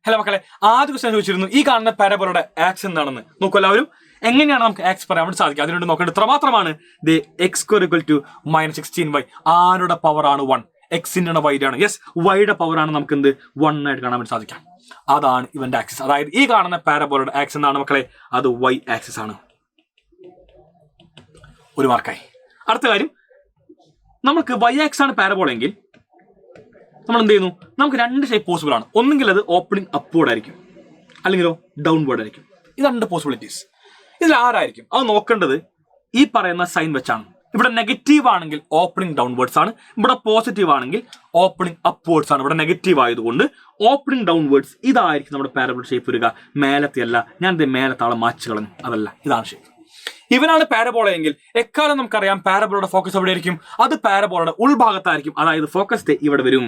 Hello മക്കളെ, ആദ്യ question ചോദിച്ചിരുന്നു ഈ കാണുന്ന പാരബോളയുടെ ആക്സ് എന്താണെന്ന്. നോക്കൂ എല്ലാവരും, എങ്ങനെയാണ് നമുക്ക് ആക്സ് പറയാൻ വേണ്ടി സാധിക്കുക? അതിനുവേണ്ടി നോക്കേണ്ടത് ഇത്ര മാത്രമാണ്. x² - -16y. ആരുടെ പവർ ആണ് 1? എക്സിന്റെ വൈഡ് ആണ്. യെസ്, വൈയുടെ പവർ ആണ് നമുക്ക് എന്ത് 1 ആയിട്ട് കാണാൻ വേണ്ടി സാധിക്കാം. അതാണ് ഇവന്റെ ആക്സിസ്. അതായത് ഈ കാണുന്ന പാരബോളയുടെ ആക്സ് എന്താണ് മക്കളെ? അത് y ആക്സിസ് ആണ്. ഒരു മാർക്കായി. അടുത്ത കാര്യം, നമുക്ക് y ആക്സ് ആണ് പാരബോള എങ്കിൽ നമ്മൾ എന്ത് ചെയ്യുന്നു? നമുക്ക് രണ്ട് ഷേപ്പ് പോസിബിൾ ആണ്. ഒന്നെങ്കിൽ അത് ഓപ്പണിംഗ് അപ്വേർഡ് ആയിരിക്കും, അല്ലെങ്കിലോ ഡൗൺവേർഡ് ആയിരിക്കും. ഇത് രണ്ട് പോസിബിലിറ്റീസ്. ഇതിൽ ആരായിരിക്കും അത് നോക്കേണ്ടത് ഈ പറയുന്ന സൈൻ വെച്ചാണ്. ഇവിടെ നെഗറ്റീവ് ആണെങ്കിൽ ഓപ്പണിംഗ് ഡൗൺവേർഡ്സ് ആണ്, ഇവിടെ പോസിറ്റീവ് ആണെങ്കിൽ ഓപ്പണിംഗ് അപ്വേർഡ്സ് ആണ്. ഇവിടെ നെഗറ്റീവ് ആയതുകൊണ്ട് ഓപ്പണിംഗ് ഡൗൺവേർഡ്സ് ഇതായിരിക്കും നമ്മുടെ പാരബോൾ ഷേപ്പ് വരിക. മേലത്തെ അല്ല, ഞാൻ ഇത് മേലത്താളെ മാച്ച് കളഞ്ഞു, അതല്ല, ഇതാണ് ഷേപ്പ്. ഇവനാണ് പാരബോള എങ്കിൽ എക്കാലം നമുക്കറിയാം പാരബോളയുടെ ഫോക്കസ് എവിടെയായിരിക്കും? അത് പാരബോളയുടെ ഉൾഭാഗത്തായിരിക്കും. അതായത് ഫോക്കസ് ഇവിടെ വരും.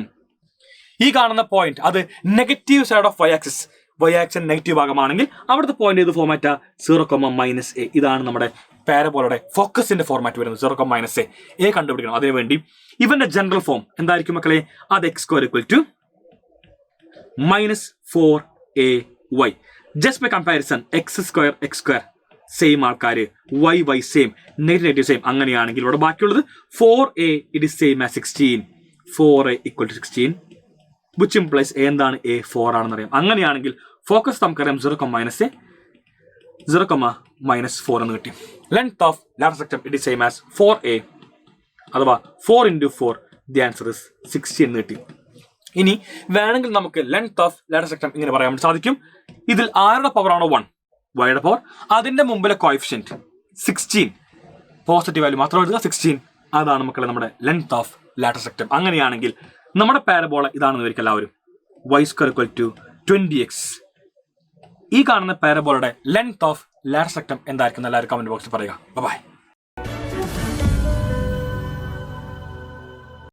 ഈ കാണുന്ന പോയിന്റ് അത് negative side of y axis. y axis negative ഭാഗമാണെങ്കിൽ അവിടുത്തെ പോയിന്റ് ഏത് ഫോർമാറ്റാ? 0,-a. ഇതാണ് നമ്മുടെ പാരബോളയുടെ ഫോക്കസിന്റെ ഫോർമാറ്റ് വരുന്നത്. 0,-a. a കണ്ടുപിടിക്കണം. അതിനുവേണ്ടി ഇവന്റെ ജനറൽ ഫോം എന്തായിരിക്കും മക്കളെ? അത് x² - -4ay. Just by comparison x² same ആൾക്കാര്, y സെയിം, നെഗറ്റീവ് സെയിം. അങ്ങനെയാണെങ്കിൽ ഇവിടെ ബാക്കിയുള്ളത് 4a it is same as 16. 4a = 16, which implies a എന്താണ്? a 4 ആണെന്ന് അറിയാം. അങ്ങനെയാണെങ്കിൽ ഫോക്കസ് നമുക്കറിയാം 0,-a 0,-4 എന്ന് കിട്ടി. Length of lateral rectum it is same as 4a, അഥവാ 4 × 4 ദി ആൻസർ ഇസ് 60 എന്ന് കിട്ടി. ഇനി വേണമെങ്കിൽ നമുക്ക് ലെങ്ത് ഓഫ് ലാറ്ററൽ റെക്ടം ഇങ്ങനെ പറയാൻ വേണ്ടി സാധിക്കും. ഇതിൽ ആരുടെ പവർ ആണോ 1? വൈയുടെ പവർ. അതിന്റെ മുമ്പിലെ കോഎഫിഷ്യന്റ് 16, പോസിറ്റീവ് വാല്യൂ മാത്രം എഴുതുക, 16. അതാണ് മക്കളെ നമ്മുടെ ലെങ്ത് ഓഫ് ലാറ്ററൽ റെക്ടം. അങ്ങനെയാണെങ്കിൽ നമ്മുടെ പാരബോള ഇതാണെന്ന് വരിക എല്ലാവരും. y² = 20x. ഈ കാണുന്ന പാരബോളയുടെ ലെങ്ത് ഓഫ് ലാറ്ററൽ റെക്ടം എന്തായിരിക്കും? എല്ലാവരും കമന്റ് ബോക്സിൽ പറയുക. ബൈ.